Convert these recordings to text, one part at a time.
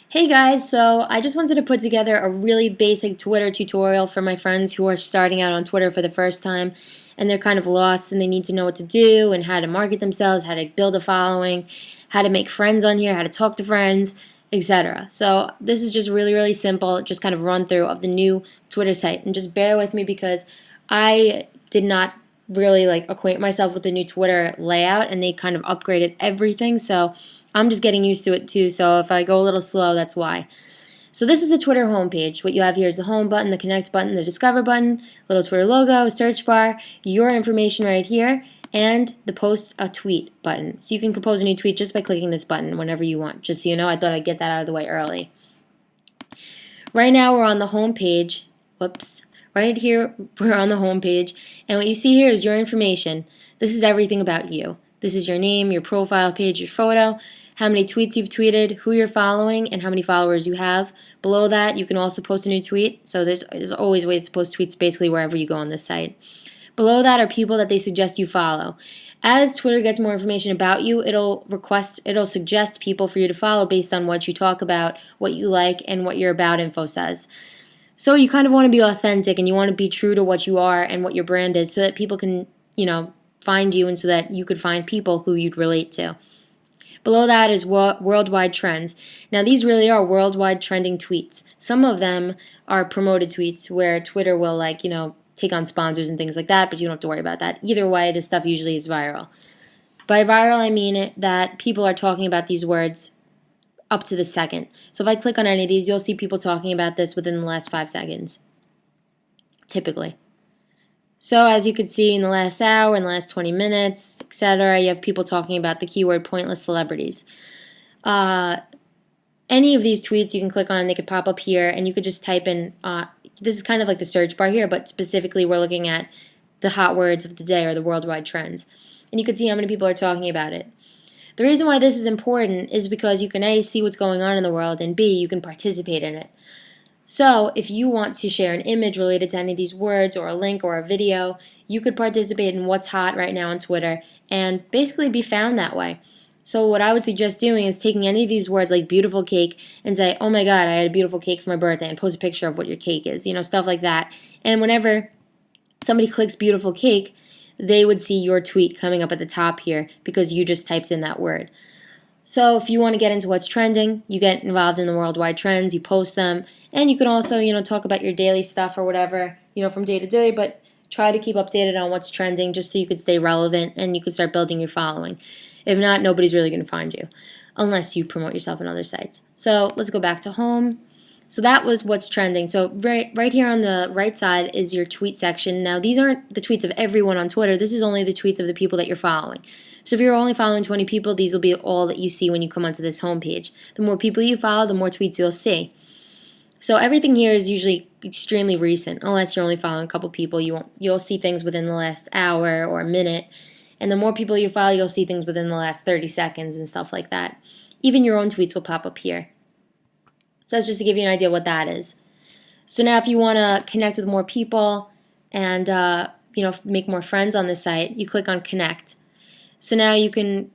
Hey guys, so I just wanted to put together a really basic Twitter tutorial for my friends who are starting out on Twitter for the first time and they're kind of lost and they need to know what to do and how to market themselves, how to build a following, how to make friends on here, how to talk to friends, etc. So this is just really simple, just kind of run through of the new Twitter site, and just bear with me because I did not really acquaint myself with the new Twitter layout and they kind of upgraded everything, so I'm just getting used to it too, so if I go a little slow, that's why. So this is the Twitter homepage. What you have here is the home button, the connect button, the discover button, little Twitter logo, search bar, your information right here, and the post a tweet button. So you can compose a new tweet just by clicking this button whenever you want. Just so you know, I thought I'd get that out of the way early. Right now we're on the home page. Whoops. Right here we're on the home page, and what you see here is your information. This is everything about you. This is your name, your profile page, your photo, how many tweets you've tweeted, who you're following, and how many followers you have. Below that, you can also post a new tweet. So there's always ways to post tweets basically wherever you go on this site. Below that are people that they suggest you follow. As Twitter gets more information about you, it'll suggest people for you to follow based on what you talk about, what you like, and what your about info says. So you kind of want to be authentic and you want to be true to what you are and what your brand is so that people can, find you and so that you could find people who you'd relate to. Below that is worldwide trends. Now these really are worldwide trending tweets. Some of them are promoted tweets where Twitter will take on sponsors and things like that, but you don't have to worry about that. Either way, this stuff usually is viral. By viral, I mean that people are talking about these words up to the second. So if I click on any of these, you'll see people talking about this within the last 5 seconds, typically. So as you could see in the last hour, in the last 20 minutes, etc., you have people talking about the keyword pointless celebrities. Any of these tweets you can click on and they could pop up here, and you could just type in, this is kind of like the search bar here, but specifically we're looking at the hot words of the day or the worldwide trends. And you can see how many people are talking about it. The reason why this is important is because you can A, see what's going on in the world, and B, you can participate in it. So if you want to share an image related to any of these words or a link or a video, you could participate in what's hot right now on Twitter and basically be found that way. So what I would suggest doing is taking any of these words like beautiful cake and say, oh my god, I had a beautiful cake for my birthday, and post a picture of what your cake is, stuff like that. And whenever somebody clicks beautiful cake, they would see your tweet coming up at the top here because you just typed in that word. So if you want to get into what's trending, you get involved in the worldwide trends, you post them, and you can also, talk about your daily stuff or whatever, from day to day, but try to keep updated on what's trending just so you could stay relevant and you could start building your following. If not, nobody's really going to find you unless you promote yourself on other sites. So let's go back to home. So that was what's trending. So right here on the right side is your tweet section. Now these aren't the tweets of everyone on Twitter. This is only the tweets of the people that you're following. So if you're only following 20 people, these will be all that you see when you come onto this homepage. The more people you follow, the more tweets you'll see. So everything here is usually extremely recent, unless you're only following a couple people. You'll see things within the last hour or a minute. And the more people you follow, you'll see things within the last 30 seconds and stuff like that. Even your own tweets will pop up here. So that's just to give you an idea what that is. So now if you want to connect with more people and make more friends on this site, you click on connect. So now you can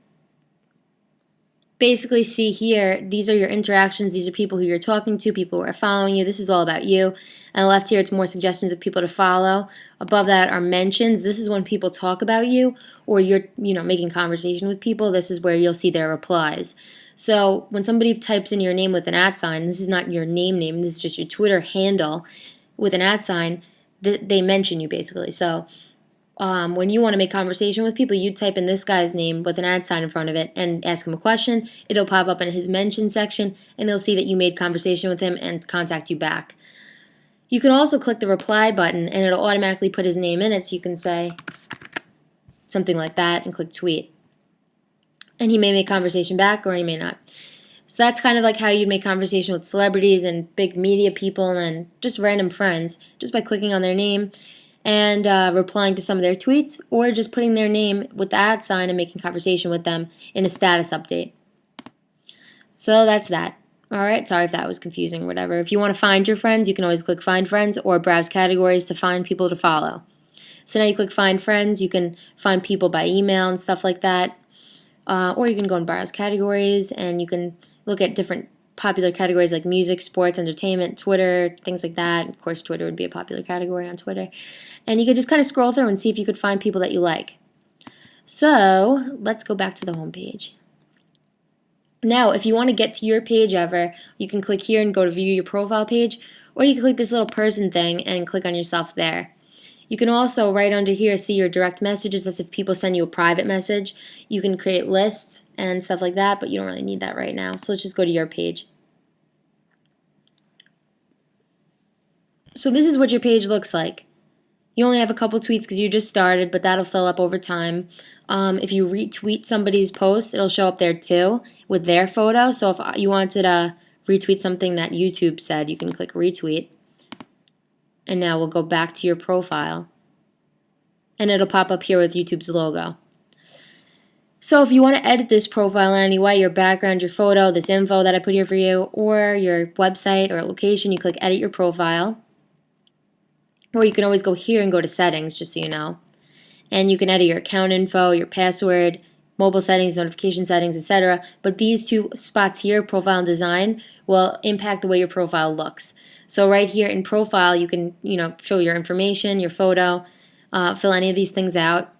basically see here, these are your interactions, these are people who you're talking to, people who are following you, this is all about you. On the left here, it's more suggestions of people to follow. Above that are mentions. This is when people talk about you or you're making conversation with people. This is where you'll see their replies. So when somebody types in your name with an @ sign, this is not your name, this is just your Twitter handle with an @ sign, they mention you basically. So when you want to make conversation with people, you type in this guy's name with an @ sign in front of it and ask him a question. It'll pop up in his mention section and they'll see that you made conversation with him and contact you back. You can also click the reply button and it'll automatically put his name in it, so you can say something like that and click tweet. And he may make conversation back or he may not. So that's kind of like how you'd make conversation with celebrities and big media people and just random friends, just by clicking on their name and replying to some of their tweets, or just putting their name with the @ sign and making conversation with them in a status update. So that's that. Alright, sorry if that was confusing or whatever. If you want to find your friends, you can always click find friends or browse categories to find people to follow. So now you click find friends, you can find people by email and stuff like that. Or you can go and browse categories and you can look at different popular categories like music, sports, entertainment, Twitter, things like that. Of course, Twitter would be a popular category on Twitter. And you could just kind of scroll through and see if you could find people that you like. So let's go back to the home page. Now, if you want to get to your page ever, you can click here and go to view your profile page, or you can click this little person thing and click on yourself there. You can also, right under here, see your direct messages. That's if people send you a private message. You can create lists and stuff like that, but you don't really need that right now. So let's just go to your page. So this is what your page looks like. You only have a couple tweets because you just started, but that'll fill up over time. If you retweet somebody's post, it'll show up there too with their photo. So if you wanted to retweet something that YouTube said, you can click retweet. And now we'll go back to your profile. And it'll pop up here with YouTube's logo. So if you want to edit this profile in any way, your background, your photo, this info that I put here for you, or your website or location, you click edit your profile. Or you can always go here and go to settings, just so you know. And you can edit your account info, your password, mobile settings, notification settings, etc. But these two spots here, profile and design, will impact the way your profile looks. So right here in profile, you can show your information, your photo, fill any of these things out,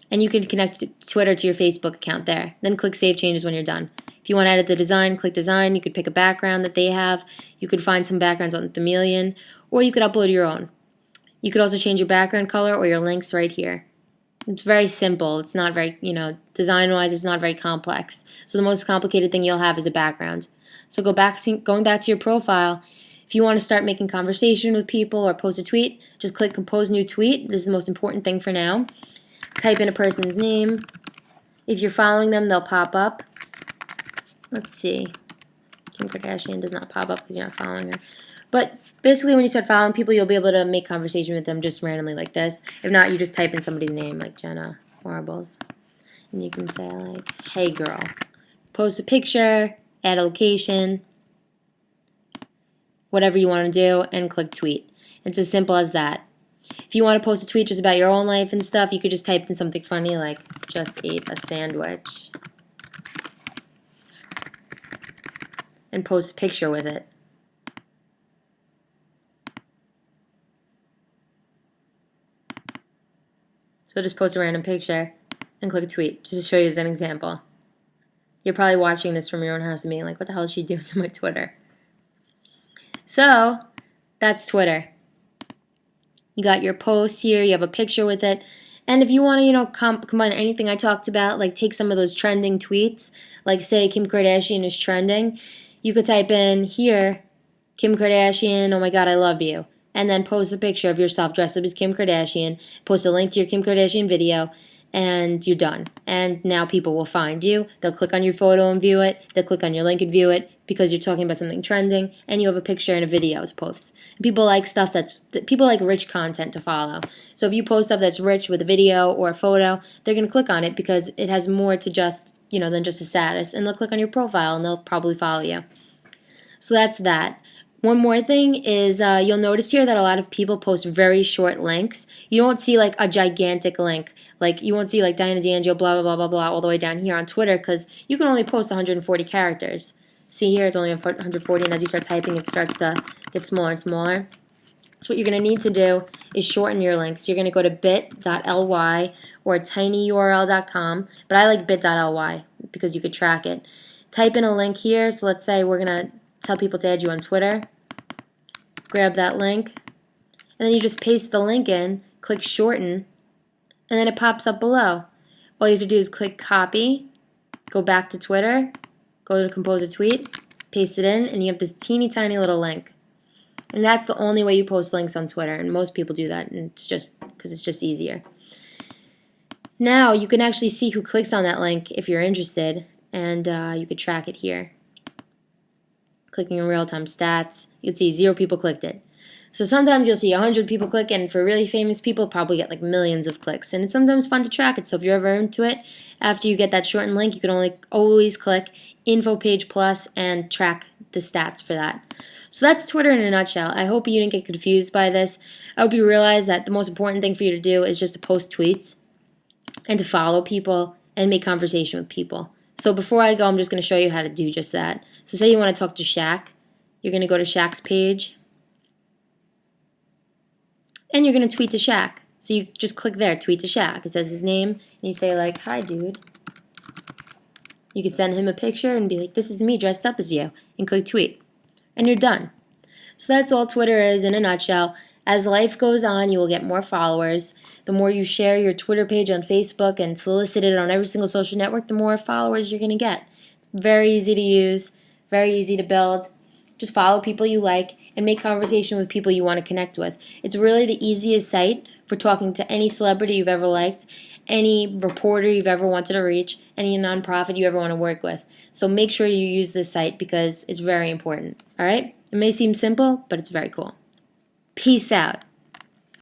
and you can connect Twitter to your Facebook account there. Then click Save Changes when you're done. If you want to edit the design, click Design. You could pick a background that they have. You could find some backgrounds on Chameleon, or you could upload your own. You could also change your background color or your links right here. It's very simple. It's not very, design-wise, it's not very complex. So the most complicated thing you'll have is a background. So going back to your profile, if you want to start making conversation with people or post a tweet, just click Compose New Tweet. This is the most important thing for now. Type in a person's name. If you're following them, they'll pop up. Let's see. Kim Kardashian does not pop up because you're not following her. But basically, when you start following people, you'll be able to make conversation with them just randomly like this. If not, you just type in somebody's name, like Jenna Marbles. And you can say, like, hey, girl. Post a picture, add a location, whatever you want to do, and click tweet. It's as simple as that. If you want to post a tweet just about your own life and stuff, you could just type in something funny like, just ate a sandwich. And post a picture with it. So just post a random picture and click tweet, just to show you as an example. You're probably watching this from your own house and being like, what the hell is she doing on my Twitter? So that's Twitter. You got your post here, you have a picture with it. And if you want to, combine anything I talked about, like take some of those trending tweets, like say Kim Kardashian is trending, you could type in here, Kim Kardashian, oh my God, I love you. And then post a picture of yourself dressed up as Kim Kardashian, post a link to your Kim Kardashian video, and you're done. And now people will find you. They'll click on your photo and view it. They'll click on your link and view it because you're talking about something trending, and you have a picture and a video to post. And people like people like rich content to follow. So if you post stuff that's rich with a video or a photo, they're going to click on it because it has more to just, than just a status. And they'll click on your profile and they'll probably follow you. So that's that. One more thing is you'll notice here that a lot of people post very short links. You won't see like a gigantic link. Like you won't see like Diana D'Angelo blah, blah, blah, blah, blah all the way down here on Twitter because you can only post 140 characters. See here, it's only 140, and as you start typing, it starts to get smaller and smaller. So what you're going to need to do is shorten your links. You're going to go to bit.ly or tinyurl.com, but I like bit.ly because you could track it. Type in a link here. So let's say we're going to tell people to add you on Twitter. Grab that link, and then you just paste the link in, click shorten, and then it pops up below. All you have to do is click copy, go back to Twitter, go to compose a tweet, paste it in, and you have this teeny tiny little link. And that's the only way you post links on Twitter, and most people do that, and it's just because it's just easier. Now you can actually see who clicks on that link if you're interested, and you could track it here. Clicking in real-time stats, you can see 0 people clicked it. So sometimes you'll see 100 people click, and for really famous people, probably get like millions of clicks. And it's sometimes fun to track it. So if you're ever into it, after you get that shortened link, you can always click Info Page Plus and track the stats for that. So that's Twitter in a nutshell. I hope you didn't get confused by this. I hope you realize that the most important thing for you to do is just to post tweets and to follow people and make conversation with people. So before I go, I'm just going to show you how to do just that. So say you want to talk to Shaq. You're going to go to Shaq's page. And you're going to tweet to Shaq. So you just click there, tweet to Shaq. It says his name. And you say like, hi, dude. You could send him a picture and be like, this is me dressed up as you. And click tweet. And you're done. So that's all Twitter is in a nutshell. As life goes on, you will get more followers. The more you share your Twitter page on Facebook and solicit it on every single social network, the more followers you're going to get. Very easy to use, very easy to build. Just follow people you like and make conversation with people you want to connect with. It's really the easiest site for talking to any celebrity you've ever liked, any reporter you've ever wanted to reach, any nonprofit you ever want to work with. So make sure you use this site because it's very important. All right? It may seem simple, but it's very cool. Peace out.